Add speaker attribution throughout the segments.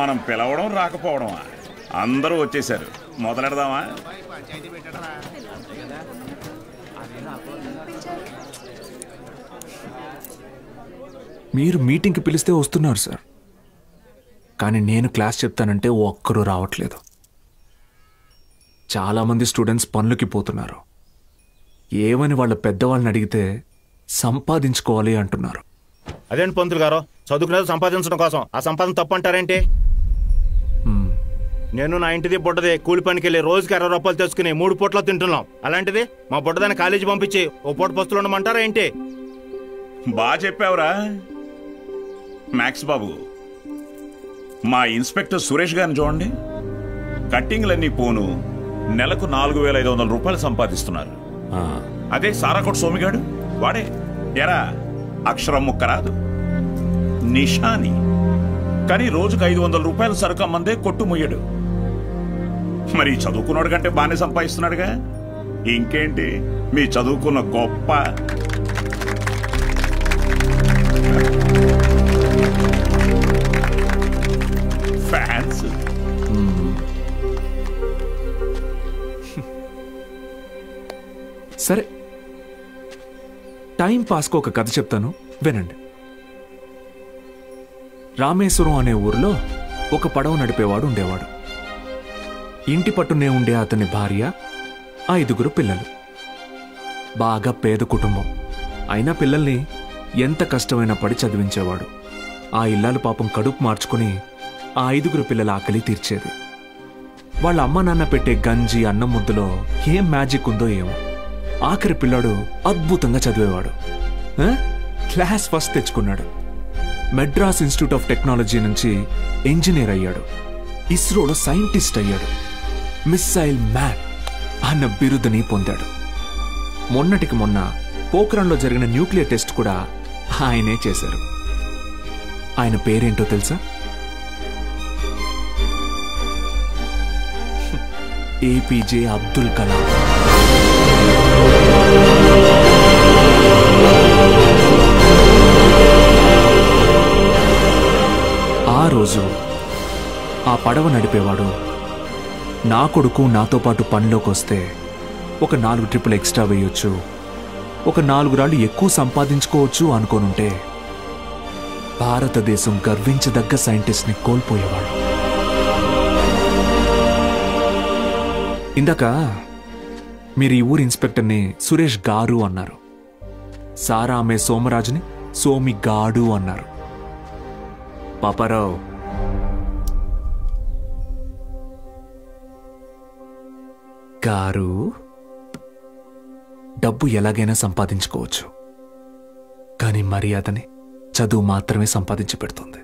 Speaker 1: మనం పిలవడం రాకపోవడమా? అందరూ వచ్చేసారు, మొదలెడదామా?
Speaker 2: మీరు మీటింగ్కి పిలిస్తే వస్తున్నారు సార్, కానీ నేను క్లాస్ చెప్తానంటే ఒక్కరూ రావట్లేదు. చాలామంది స్టూడెంట్స్ పనులకి పోతున్నారు. ఏమని వాళ్ళ పెద్దవాళ్ళని అడిగితే సంపాదించుకోవాలి అంటున్నారు.
Speaker 3: అదేంటి పంతులు గారు, చదువుకునేది సంపాదించడం కోసం, ఆ సంపాదన తప్పు అంటారేంటి? నేను నా ఇంటిది బుడ్డది కూలి పనికి వెళ్ళి రోజుకి 60 రూపాయలు తెచ్చుకుని 3 పూట్ల తింటున్నాం. అలాంటిది మా బుడ్డదాన్ని కాలేజీ పంపించి ఓ పూట పస్తులు ఉండమంటారా ఏంటి?
Speaker 1: బాగా చెప్పావురా మ్యాక్స్ బాబు. మా ఇన్స్పెక్టర్ సురేష్ గారిని చూడండి, కట్టింగ్లన్నీ పోను నెలకు 4500 రూపాయలు సంపాదిస్తున్నారు. అదే సారాకోట్ సోమిగాడు, వాడే ఎరా అక్షరం ముక్క రాదు, నిషాని, కానీ రోజుకు 500 రూపాయలు సరుకు అమ్మందే కొట్టు ముయ్యడు. మరి చదువుకున్నాడు కంటే బాగానే సంపాదిస్తున్నాడుగా. ఇంకేంటి మీ చదువుకున్న గొప్ప. ఫ్యాన్స్.
Speaker 2: సరే, టైం పాస్కు ఒక కథ చెప్తాను, వినండి. రామేశ్వరం అనే ఊరిలో ఒక పడవ నడిపేవాడు ఉండేవాడు. ఇంటి పట్టునే ఉండే అతని భార్య, 5 పిల్లలు. బాగా పేద కుటుంబం అయినా పిల్లల్ని ఎంత కష్టమైనా పడి చదివించేవాడు. ఆ ఇల్లాలు పాపం కడుపు మార్చుకుని ఆ 5 పిల్లల ఆకలి తీర్చేది. వాళ్ళ అమ్మ నాన్న పెట్టే గంజి అన్నం ముద్దలో ఏం మ్యాజిక్ ఉందో ఏమో, ఆఖరి పిల్లాడు అద్భుతంగా చదివేవాడు. క్లాస్ ఫస్ట్ తెచ్చుకున్నాడు. మెడ్రాస్ ఇన్స్టిట్యూట్ ఆఫ్ టెక్నాలజీ నుంచి ఇంజనీర్ అయ్యాడు. ఇస్రోలో సైంటిస్ట్ అయ్యాడు. మిస్సైల్ మ్యాన్ అన్న బిరుదుని పొందాడు. మొన్నటికి మొన్న పోఖ్రాన్లో జరిగిన న్యూక్లియర్ టెస్ట్ కూడా ఆయనే చేశారు. ఆయన పేరేంటో తెలుసా? ఏపీజే అబ్దుల్ కలాం. ఆ రోజు ఆ పడవ నడిపేవాడు, నా కొడుకు నాతో పాటు పనిలోకి వస్తే ఒక 4 ట్రిప్పులు ఎక్స్ట్రా వేయొచ్చు, ఒక 4 రాళ్ళు ఎక్కువ సంపాదించుకోవచ్చు అనుకోనుంటే భారతదేశం గర్వించదగ్గ సైంటిస్ట్ని కోల్పోయేవాడు. ఇందాక మీరు ఈ ఊరి ఇన్స్పెక్టర్ని సురేష్ గారు అన్నారు. సారా అమ్మే సోమరాజుని సోమి గాడు అన్నారు. పాపారావు, గారు, డబ్బు ఎలాగైనా సంపాదించుకోవచ్చు, కానీ మర్యాదని చదువు మాత్రమే సంపాదించి పెడుతుంది.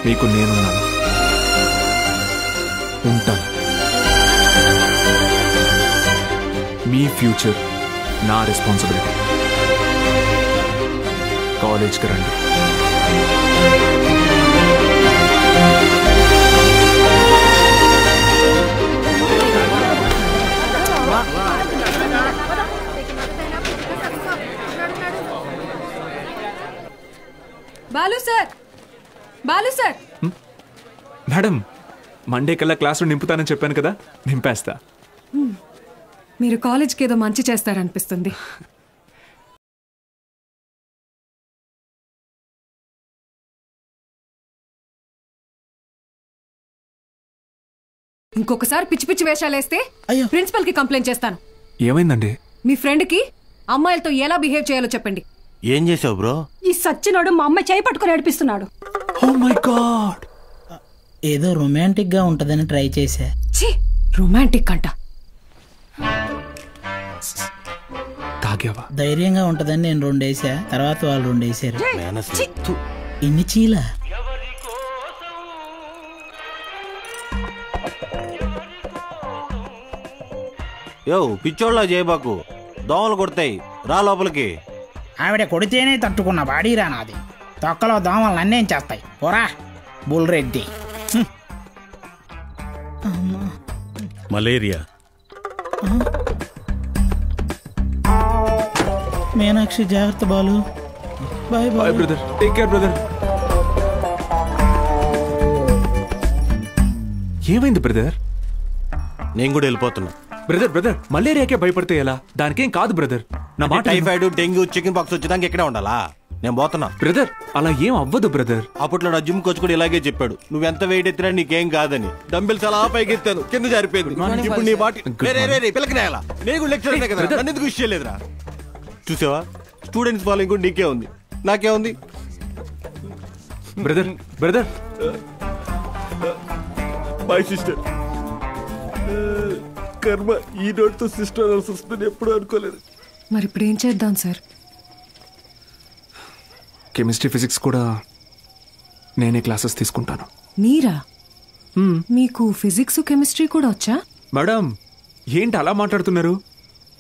Speaker 2: మీకు నేనున్నాను, ఉంటాను. మీ ఫ్యూచర్ నా రెస్పాన్సిబిలిటీ. కాలేజ్కి రండి.
Speaker 4: Balu sir, Balu sir.
Speaker 2: Madam, Monday కల్లా క్లాసులు నింపుతానని చెప్పాను కదా, నింపేస్తా.
Speaker 4: మీరు కాలేజ్కి ఏదో మంచి చేస్తారనిపిస్తుంది. ఇంకొకసారి పిచ్చి పిచ్చి వేషాలు వేస్తే ప్రిన్సిపల్ కి కంప్లైంట్ చేస్తాను.
Speaker 2: ఏమైందండి?
Speaker 4: మీ ఫ్రెండ్ కి అమ్మాయిలతో ఎలా బిహేవ్ చేయాలో చెప్పండి.
Speaker 3: ఏం చేసావు బ్రో?
Speaker 5: ఈ సచ్చినోడు మా అమ్మాయి చేయి పట్టుకుని నడిపిస్తున్నాడు.
Speaker 2: Oh my God.
Speaker 6: ఏదో రొమాంటిక్ గా ఉంటదని ట్రై చేశా.
Speaker 4: రొమాంటిక్ అంట.
Speaker 2: ఆగావా?
Speaker 6: ధైర్యంగా ఉంటదని నేను 2 వేసా, తర్వాత వాళ్ళు 2 వేసారు. ఇన్ని చీల
Speaker 3: యో పిచ్చోళ్ళ జయబాకు, దోమలు కొడతాయి, రా లోపలికి.
Speaker 6: ఆవిడ కొడితేనే తట్టుకున్న బాడీరా నాది. తొక్కలో దోమలు నన్నేం చేస్తాయి, పోరా బుల్రెడ్డి.
Speaker 7: మలేరియా.
Speaker 6: మీనాక్షి జాగ్రత్త Balu. Bye
Speaker 2: bye brother, take care brother. ఏమైంది బ్రదర్?
Speaker 3: నేను కూడా వెళ్ళిపోతున్నా.
Speaker 2: బ్రదర్ బ్రదర్, మలేరియాకే భయపడితే ఎలా? దానికేం కాదు బ్రదర్. నా మాట
Speaker 3: టైఫాయిడ్, డెంగ్యూ, చికెన్ పాక్స్ వచ్చేదానికి ఇక్కడే ఉండాలా? నేను పోతున్నా
Speaker 2: బ్రదర్. అలా ఏం అవ్వదు బ్రదర్.
Speaker 3: అప్పట్లో నా జిమ్ కోచ్ కూడా ఇలాగే చెప్పాడు, నువ్వెంత వెయిట్ ఎత్తినా నీకేం కాదని. డంబిల్స్ అలా పైకి ఎత్తాను, కింద జారిపోయింది. ఇప్పుడు నీ బాటి పిల్లకి నేలా? నేను కూడా లెక్చర్ కదా, నన్ను ఎందుకు విషయం లేదురా? చూసావా, స్టూడెంట్స్ ఫాలోయింగ్ కూడా నీకే ఉంది, నాకే ఉంది.
Speaker 2: Brother brother,
Speaker 7: my sister. కర్మ ఈ నోటితో సిస్టర్ అనాల్సి వస్తుందని ఎప్పుడు అనుకోలేదు.
Speaker 4: మరి ఇప్పుడు ఏం చేద్దాం సార్?
Speaker 2: కెమిస్ట్రీ ఫిజిక్స్ కూడా నేనే క్లాసెస్ తీసుకుంటాను.
Speaker 4: మీరా? మీకు ఫిజిక్స్ కెమిస్ట్రీ కూడా వచ్చా?
Speaker 2: మేడం ఏంటి అలా మాట్లాడుతున్నారు?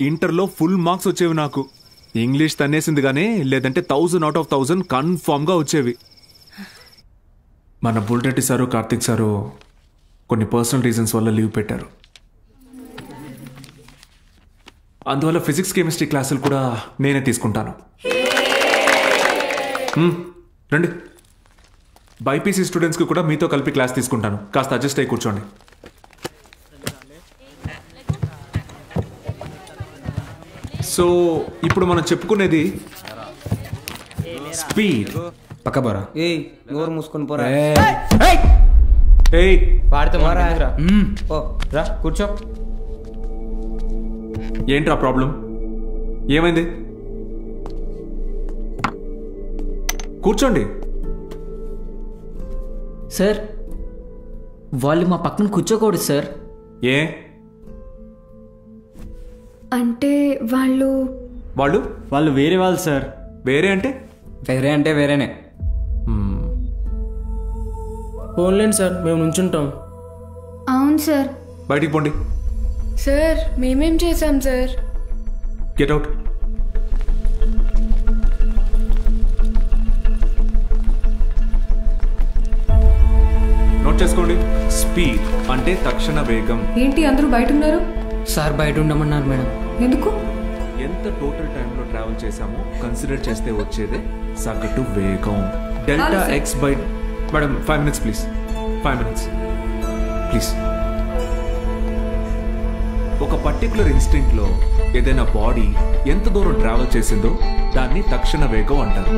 Speaker 2: ఇంటర్లో ఫుల్ మార్క్స్ వచ్చేవి నాకు. ఇంగ్లీష్ తన్నేసింది కానీ, లేదంటే 1000 out of 1000 కన్ఫామ్గా వచ్చేవి. మన బుల్రెడ్డి సారు, కార్తిక్ సారు కొన్ని పర్సనల్ రీజన్స్ వల్ల లీవ్ పెట్టారు. అందువల్ల ఫిజిక్స్ కెమిస్ట్రీ క్లాసులు కూడా నేనే తీసుకుంటాను. రండి, బైపీసీ స్టూడెంట్స్కి కూడా మీతో కలిపి క్లాస్ తీసుకుంటాను. కాస్త అడ్జస్ట్ అయ్యి కూర్చోండి. సో ఇప్పుడు మనం చెప్పుకునేది స్పీడ్.
Speaker 8: పక్క పోరా. ఏయ్ నోరు మూసుకొని పోరా.
Speaker 2: ఏయ్
Speaker 8: పాడితే మారా. ఓ రా కూర్చో.
Speaker 2: ఏంట్రా ప్రాబ్లం? ఏమైంది? కూర్చోండి.
Speaker 9: సార్ వాళ్ళు మా పక్కన కూర్చోకూడదు సార్.
Speaker 2: ఏ
Speaker 10: అంటే వాళ్ళు
Speaker 2: వాళ్ళు
Speaker 8: వాళ్ళు వేరే వాళ్ళు సార్.
Speaker 2: వేరే అంటే?
Speaker 8: వేరే అంటే వేరేనే.
Speaker 11: ఫోన్లేండి సార్, మేము నుంచుంటాం.
Speaker 10: అవును సార్.
Speaker 2: బయటికి పోండి.
Speaker 10: సార్ మేమేం చేశాం సార్?
Speaker 2: Get out. నోట్ చేసుకోండి. స్పీడ్ అంటే తక్షణ వేగం.
Speaker 4: ఏంటి అందరూ బయట ఉన్నారు?
Speaker 9: సార్ బయట ఉండమన్నారు మేడం.
Speaker 4: ఎందుకు?
Speaker 2: ఎంత టోటల్ టైంలో ట్రావెల్ చేశామో కన్సిడర్ చేస్తే వచ్చేదే సగటు వేగం. Delta X by. Madam 5 minutes please. 5 minutes please. ఒక పర్టికులర్ ఇన్స్టింక్ట్లో ఏదైనా బాడీ ఎంత దూరం ట్రావెల్ చేసిందో దాన్ని తక్షణ వేగం అంటారు.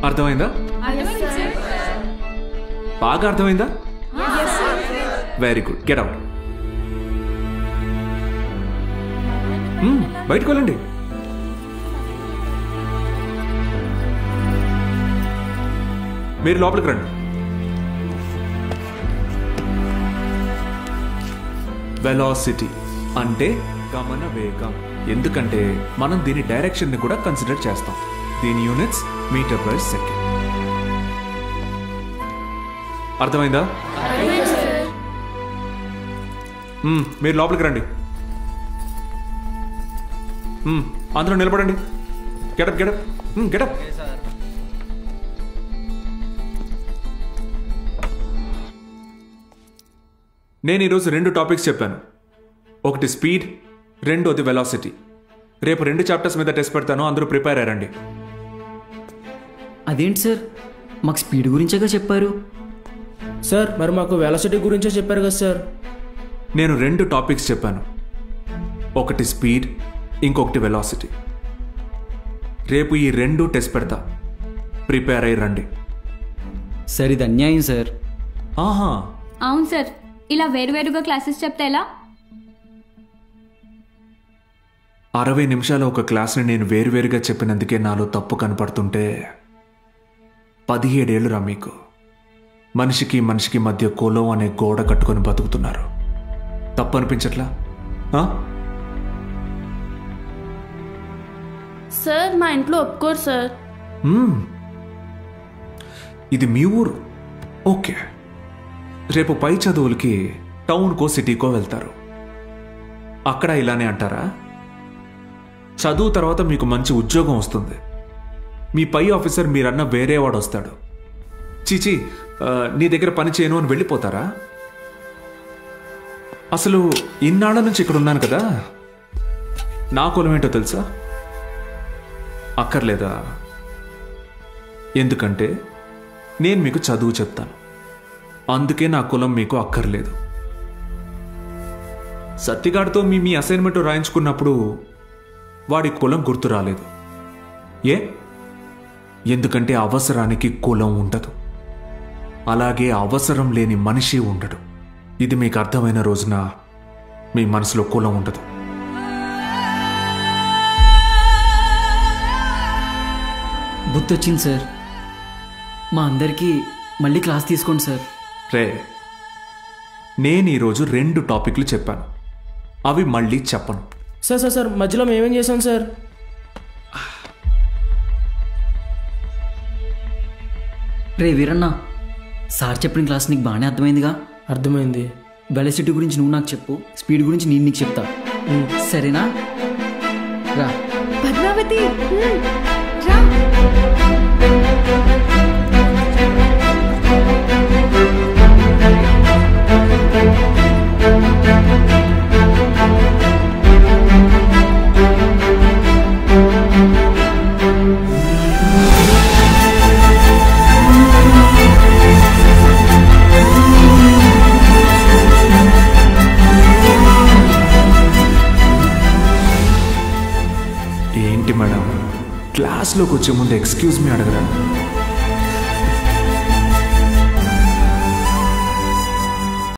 Speaker 2: అర్థమైందా? బాగా అర్థమైందా? Very good. Get out. బయటకు వెళ్ళండి. మీరు లోపలికి రండి. వెలాసిటీ అంటే గమన వేగం. ఎందుకంటే మనం దీని డైరెక్షన్ ని కూడా కన్సిడర్ చేస్తాం. దీని యూనిట్స్ మీటర్ పర్ సెకండ్. అర్థమైందా? మీరు లోపలికి రండి. అందరూ నిలబడండి. Get up get up get up. నేను ఈరోజు 2 టాపిక్స్ చెప్పాను. ఒకటి స్పీడ్, రెండోది వెలాసిటీ. రేపు 2 చాప్టర్స్ మీద టెస్ట్ పెడతాను, అందరూ ప్రిపేర్ అయ్యారండి.
Speaker 9: అదేంటి సార్, మాకు స్పీడ్ గురించేగా చెప్పారు.
Speaker 11: సార్ మరి మాకు వెలాసిటీ గురించే చెప్పారు కదా సార్.
Speaker 2: నేను 2 టాపిక్స్ చెప్పాను. ఒకటి స్పీడ్, ఇంకొకటి వెలాసిటీ. రేపు ఈ 2 టెస్ట్ పెడతా, ప్రిపేర్ అయ్యి రండి.
Speaker 9: సార్ ఇది అన్యాయం సార్.
Speaker 2: ఆహా
Speaker 10: అవును సార్, ఇలా వేరువేరుగా క్లాసెస్ చెప్తే ఎలా?
Speaker 2: 60 నిమిషాల ఒక క్లాస్ని నేను వేరువేరుగా చెప్పినందుకే నాలో తప్పు కనపడుతుంటే 17 ఏళ్ళురా మీకు. మనిషికి మనిషికి మధ్య కులం అనే గోడ కట్టుకొని బతుకుతున్నారు. తప్పు అనిపించట్లా? ఆ?
Speaker 12: సార్ మా ఇంట్లో ఒప్పుకోరు సార్.
Speaker 2: ఇది మీ ఊరు, ఓకే. రేపు పై చదువులకి టౌన్కో సిటీకో వెళ్తారు. అక్కడ ఇలానే అంటారా? చదువు తర్వాత మీకు మంచి ఉద్యోగం వస్తుంది, మీ పై ఆఫీసర్ మీరన్న వేరేవాడు వస్తాడు. చీచి, నీ దగ్గర పని చేయను అని వెళ్ళిపోతారా? అసలు ఇన్నాళ్ళ నుంచి ఇక్కడ ఉన్నాను కదా, నా కులం ఏంటో తెలుసా? అక్కర్లేదా? ఎందుకంటే నేను మీకు చదువు చెప్తాను, అందుకే నా కులం మీకు అక్కర్లేదు. సత్తిగాడితో మీ అసైన్మెంట్ రాయించుకున్నప్పుడు వాడి కులం గుర్తు రాలేదు. ఎందుకంటే అవసరానికి కులం ఉండదు, అలాగే అవసరం లేని మనిషి ఉండడు. ఇది మీకు అర్థమైన రోజున మీ మనసులో కులం ఉండదు.
Speaker 9: గుర్తొచ్చింది సార్, మా అందరికీ మళ్ళీ క్లాస్ తీసుకోండి సార్.
Speaker 2: రే, నేను ఈరోజు 2 టాపిక్లు చెప్పాను, అవి మళ్ళీ చెప్పను.
Speaker 11: సార్ సార్ సార్ మధ్యలో మేమేం చేశాం సార్?
Speaker 9: రే వీరన్న, సార్ చెప్పిన క్లాస్ నీకు బాగానే అర్థమైందిగా?
Speaker 11: అర్థమైంది.
Speaker 9: వెలాసిటీ గురించి నువ్వు నాకు చెప్పు, స్పీడ్ గురించి నేను నీకు చెప్తా, సరేనా? రా
Speaker 4: పద్మావతి, రా.
Speaker 2: ఏంటి మేడం, క్లాస్లోకి వచ్చే ముందు ఎక్స్క్యూజ్ మీ అడగరా?